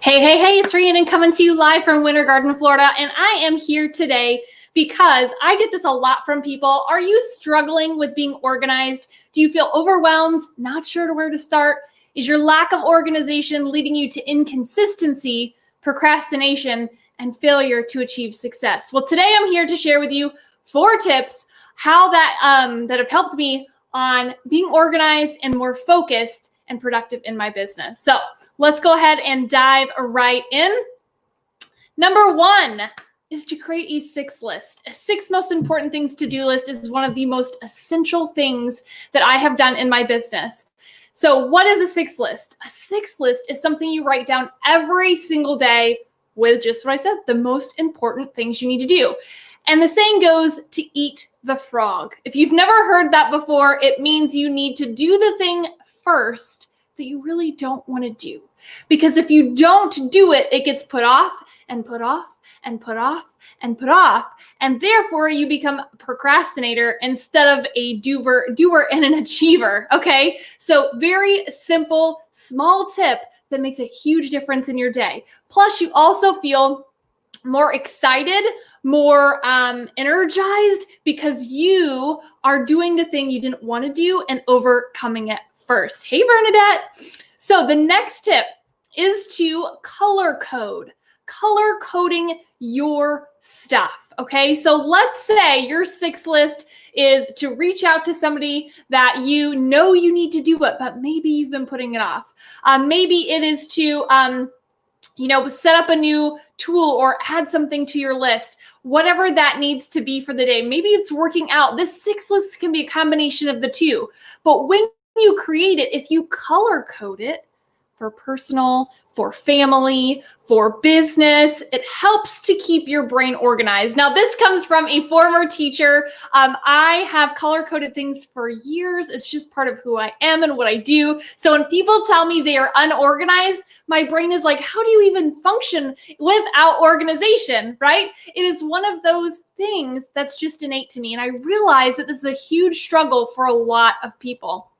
Hey, it's Rhiannon coming to you live from Winter Garden, Florida, and I am here today because I get this a lot from people. Are you struggling with being organized? Do you feel overwhelmed, not sure where to start? Is your lack of organization leading you to inconsistency, procrastination, and failure to achieve success? Well, today I'm here to share with you 4 tips how that have helped me on being organized and more focused and productive in my business. So let's go ahead and dive right in. Number 1 is to create a 6 list. A 6 most important things to do list is one of the most essential things that I have done in my business. So what is a 6 list? A 6 list is something you write down every single day with just what I said, the most important things you need to do. And the saying goes to eat the frog. If you've never heard that before, it means you need to do the thing first that you really don't want to do. Because if you don't do it, it gets put off and put off and put off and put off. And therefore you become a procrastinator instead of a doer and an achiever. Okay. So very simple, small tip that makes a huge difference in your day. Plus you also feel more excited, more energized because you are doing the thing you didn't want to do and overcoming it first. Hey, Bernadette. So the next tip is to color coding your stuff. Okay. So let's say your 6 list is to reach out to somebody that you know you need to do it, but maybe you've been putting it off. Maybe it is to, set up a new tool or add something to your list, whatever that needs to be for the day. Maybe it's working out. This 6 list can be a combination of the two. But when you create it, if you color code it for personal, for family, for business, it helps to keep your brain organized. Now, this comes from a former teacher. I have color coded things for years. It's just part of who I am and what I do. So when people tell me they are unorganized, my brain is like, how do you even function without organization, right? It is one of those things that's just innate to me. And I realize that this is a huge struggle for a lot of people.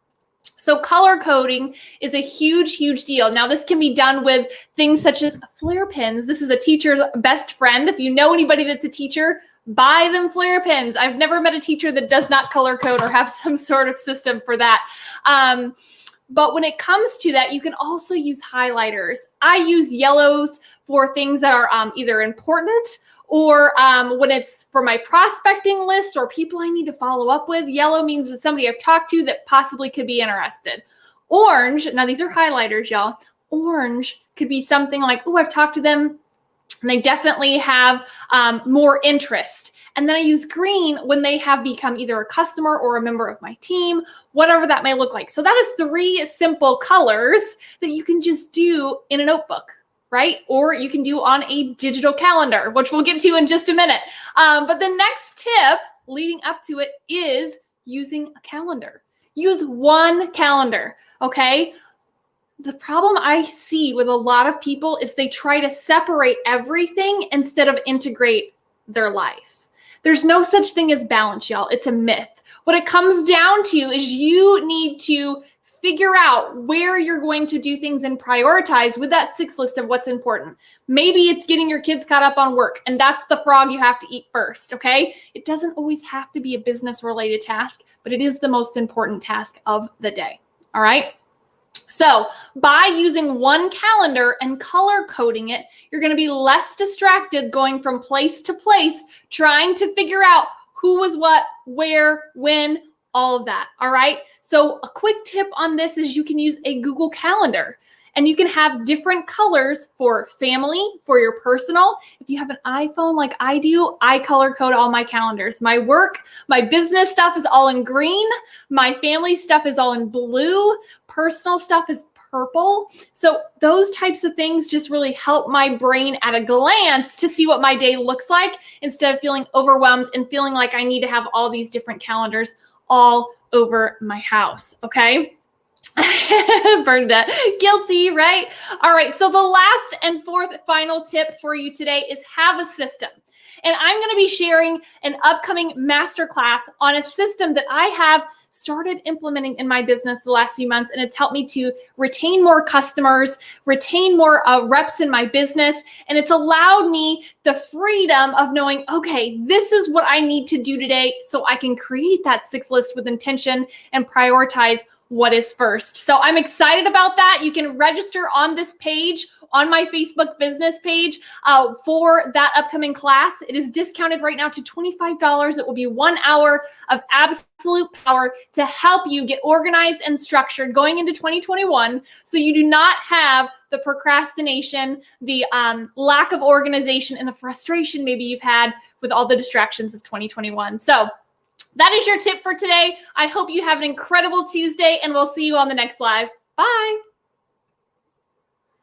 So color coding is a huge deal. Now, this can be done with things such as flare pens. This is a teacher's best friend. If you know anybody that's a teacher, buy them flare pens. I've never met a teacher that does not color code or have some sort of system for that. But when it comes to that, you can also use highlighters. I use yellows for things that are either important or when it's for my prospecting list or people I need to follow up with. Yellow means it's somebody I've talked to that possibly could be interested. Orange, now these are highlighters, y'all. Orange could be something like, oh, I've talked to them and they definitely have more interest. And then I use green when they have become either a customer or a member of my team, whatever that may look like. So that is 3 simple colors that you can just do in a notebook, right? Or you can do on a digital calendar, which we'll get to in just a minute. But the next tip leading up to it is using a calendar. Use one calendar, okay? The problem I see with a lot of people is they try to separate everything instead of integrate their life. There's no such thing as balance, y'all. It's a myth. What it comes down to is you need to figure out where you're going to do things and prioritize with that 6 list of what's important. Maybe it's getting your kids caught up on work, and that's the frog you have to eat first, okay? It doesn't always have to be a business-related task, but it is the most important task of the day, all right? So by using one calendar and color coding it, you're going to be less distracted going from place to place, trying to figure out who was what, where, when, all of that. All right. So a quick tip on this is you can use a Google Calendar and you can have different colors for family, for your personal. If you have an iPhone like I do, I color code all my calendars. My work, my business stuff is all in green. My family stuff is all in blue. Personal stuff is purple. So those types of things just really help my brain at a glance to see what my day looks like instead of feeling overwhelmed and feeling like I need to have all these different calendars all over my house. Okay. Bernadette, guilty, right? All right. So the last and 4th final tip for you today is have a system. And I'm going to be sharing an upcoming masterclass on a system that I have started implementing in my business the last few months, and it's helped me to retain more customers, retain more reps in my business, and it's allowed me the freedom of knowing, okay, this is what I need to do today so I can create that 6 list with intention and prioritize what is first. So I'm excited about that. You can register on this page, on my Facebook business page, for that upcoming class. It is discounted right now to $25. It will be 1 hour of absolute power to help you get organized and structured going into 2021, so you do not have the procrastination, the lack of organization, and the frustration maybe you've had with all the distractions of 2021. So that is your tip for today. I hope you have an incredible Tuesday, and we'll see you on the next live. Bye.